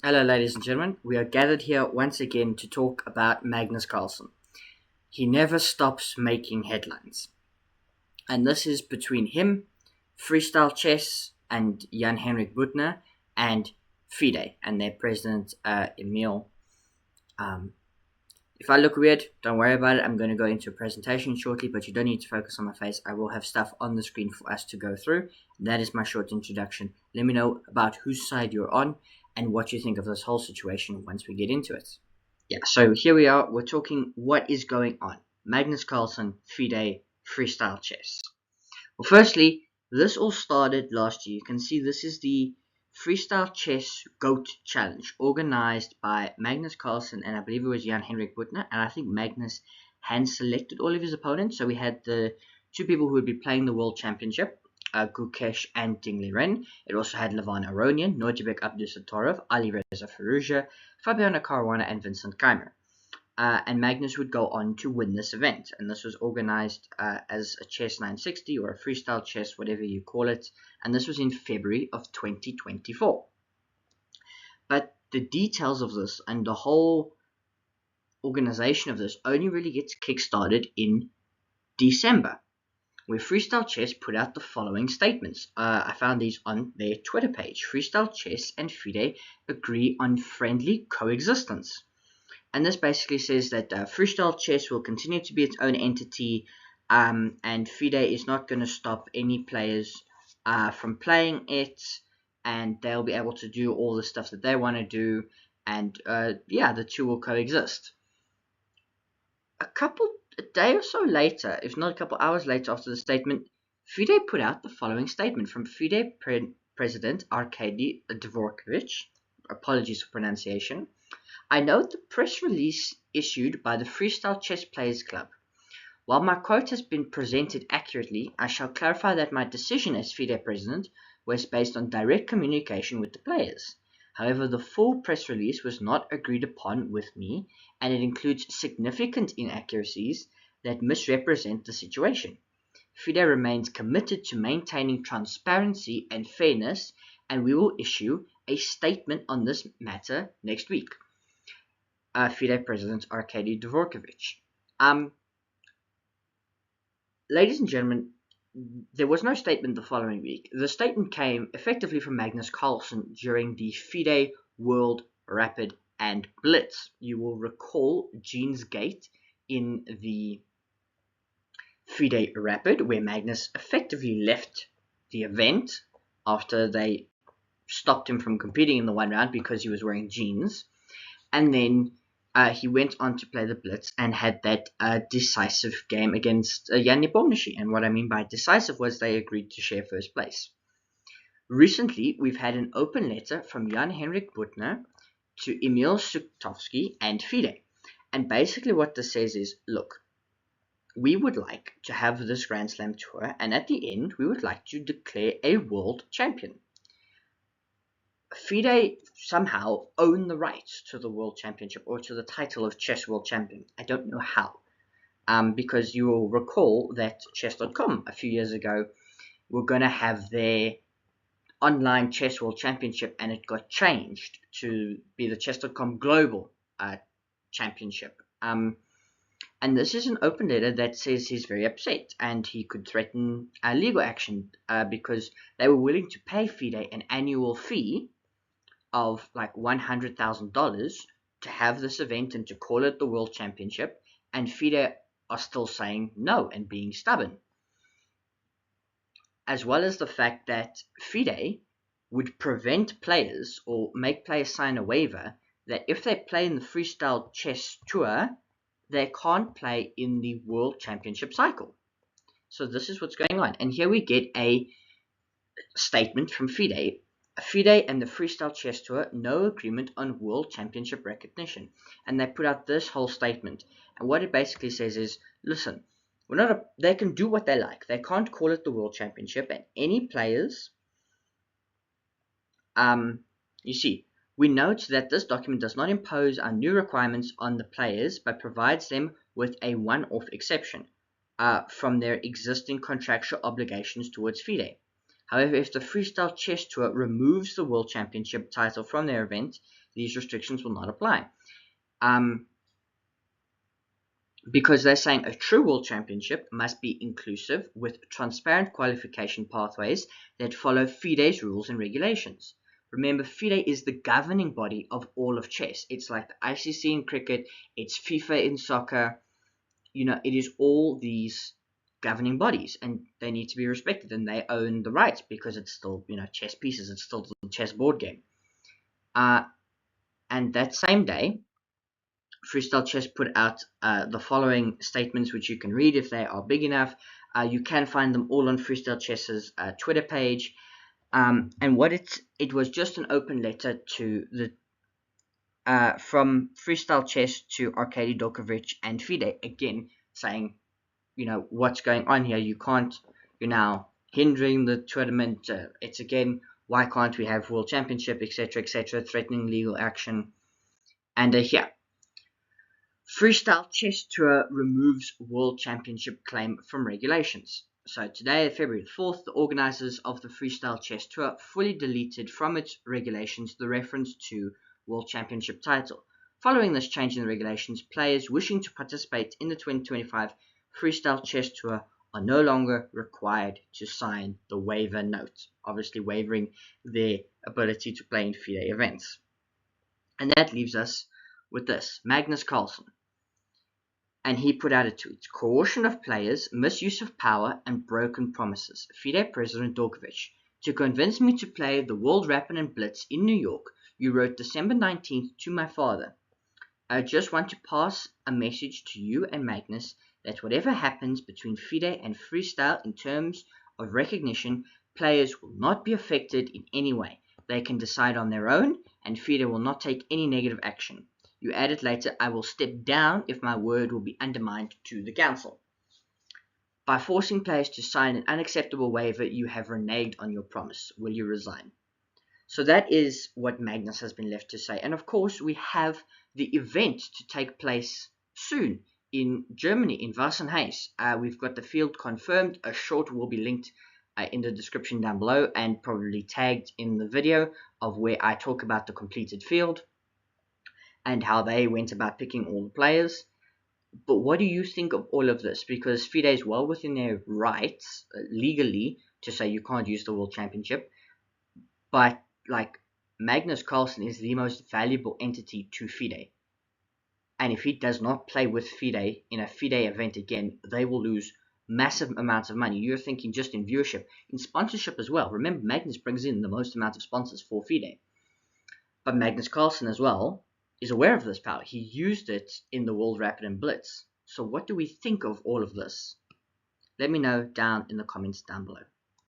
Hello, ladies and gentlemen. We are gathered here once again to talk about Magnus Carlsen. He never stops making headlines. And this is between him, Freestyle Chess, and Jan-Henrik Butner, and FIDE, and their president, Emil. If I look weird, don't worry about it. I'm going to go into a presentation shortly, but you don't need to focus on my face. I will have stuff on the screen for us to go through. That is my short introduction. Let me know about whose side you're on and what you think of this whole situation once we get into it. Yeah, so here we are. We're talking what is going on. Magnus Carlsen, FIDE, Freestyle Chess. Well, firstly, this all started last year. You can see this is the Freestyle Chess GOAT Challenge, organized by Magnus Carlsen and I believe it was Jan-Henrik Butner. And I think Magnus hand selected all of his opponents. So we had the two people who would be playing the World Championship, Gukesh and Ding Liren. It also had Levan Aronian, Nurjibek Abdusattorov, Ali Reza Firouzja, Fabiano Caruana, and Vincent Keimer. And Magnus would go on to win this event. And this was organized as a Chess 960 or a Freestyle Chess, whatever you call it. And this was in February of 2024. But the details of this and the whole organization of this only really gets kickstarted in December, where Freestyle Chess put out the following statements. I found these on their Twitter page. Freestyle Chess and FIDE agree on friendly coexistence. And this basically says that Freestyle Chess will continue to be its own entity, and FIDE is not going to stop any players from playing it, and they'll be able to do all the stuff that they want to do, and the two will coexist. A day or so later, if not a couple hours later after the statement, FIDE put out the following statement from FIDE President Arkady Dvorkovich. Apologies for pronunciation. I note the press release issued by the Freestyle Chess Players Club. While my quote has been presented accurately, I shall clarify that my decision as FIDE president was based on direct communication with the players. However, the full press release was not agreed upon with me, and it includes significant inaccuracies that misrepresent the situation. FIDE remains committed to maintaining transparency and fairness, and we will issue a statement on this matter next week. FIDE President Arkady Dvorkovich. Ladies and gentlemen, there was no statement the following week. The statement came effectively from Magnus Carlsen during the FIDE World Rapid and Blitz. You will recall Gene's Gate in the FIDE Rapid, where Magnus effectively left the event after they stopped him from competing in the one round because he was wearing jeans. And then he went on to play the Blitz and had that decisive game against Jan Nepomniachtchi. And what I mean by decisive was they agreed to share first place. Recently, we've had an open letter from Jan-Henrik Butner to Emil Sukhtovsky and FIDE. And basically what this says is, look, we would like to have this Grand Slam tour, and at the end, we would like to declare a world champion. FIDE somehow own the rights to the World Championship or to the title of Chess World Champion. I don't know how. Because you will recall that Chess.com a few years ago were going to have their online Chess World Championship, and it got changed to be the Chess.com Global Championship. And this is an open letter that says he's very upset and he could threaten legal action because they were willing to pay FIDE an annual fee of like $100,000 to have this event and to call it the World Championship, and FIDE are still saying no and being stubborn. As well as the fact that FIDE would prevent players or make players sign a waiver that if they play in the Freestyle Chess Tour, they can't play in the World Championship cycle. So this is what's going on. And here we get a statement from FIDE. FIDE and the Freestyle Chess Tour, no agreement on World Championship recognition. And they put out this whole statement. And what it basically says is, listen, they can do what they like. They can't call it the World Championship. And any players, we note that this document does not impose our new requirements on the players, but provides them with a one-off exception from their existing contractual obligations towards FIDE. However, if the Freestyle Chess Tour removes the World Championship title from their event, these restrictions will not apply. Because they're saying a true world championship must be inclusive with transparent qualification pathways that follow FIDE's rules and regulations. Remember, FIDE is the governing body of all of chess. It's like the ICC in cricket, it's FIFA in soccer. It is all these governing bodies, and they need to be respected, and they own the rights because it's still, chess pieces. It's still the chess board game. And that same day, Freestyle Chess put out the following statements, which you can read if they are big enough. You can find them all on Freestyle Chess's Twitter page. And what it was just an open letter to the from Freestyle Chess to Arkady Dorkovich and FIDE, again saying, what's going on here? You can't. You're now hindering the tournament. It's again, why can't we have world championship, etc., etc., threatening legal action. And here. Freestyle Chess Tour removes World Championship claim from regulations. So today, February 4th, the organizers of the Freestyle Chess Tour fully deleted from its regulations the reference to World Championship title. Following this change in the regulations, players wishing to participate in the 2025 Freestyle Chess Tour are no longer required to sign the waiver note, obviously waiving their ability to play in FIDE events. And that leaves us with this, Magnus Carlsen. And he put out a tweet: coercion of players, misuse of power, and broken promises. FIDE President Dorkovich. To convince me to play the World Rapid and Blitz in New York, you wrote December 19th to my father. I just want to pass a message to you and Magnus that whatever happens between FIDE and Freestyle in terms of recognition, players will not be affected in any way. They can decide on their own, and FIDE will not take any negative action. You added later, I will step down if my word will be undermined to the council. By forcing players to sign an unacceptable waiver, you have reneged on your promise. Will you resign? So that is what Magnus has been left to say. And of course, we have the event to take place soon in Germany, in Wassenheis. We've got the field confirmed. A short will be linked in the description down below and probably tagged in the video of where I talk about the completed field and how they went about picking all the players. But what do you think of all of this? Because FIDE is well within their rights legally to say you can't use the World Championship. But Magnus Carlsen is the most valuable entity to FIDE. And if he does not play with FIDE in a FIDE event again, they will lose massive amounts of money. You're thinking just in viewership, in sponsorship as well. Remember, Magnus brings in the most amount of sponsors for FIDE. But Magnus Carlsen as well is aware of this power. He used it in the World Rapid and Blitz. So what do we think of all of this? Let me know down in the comments down below.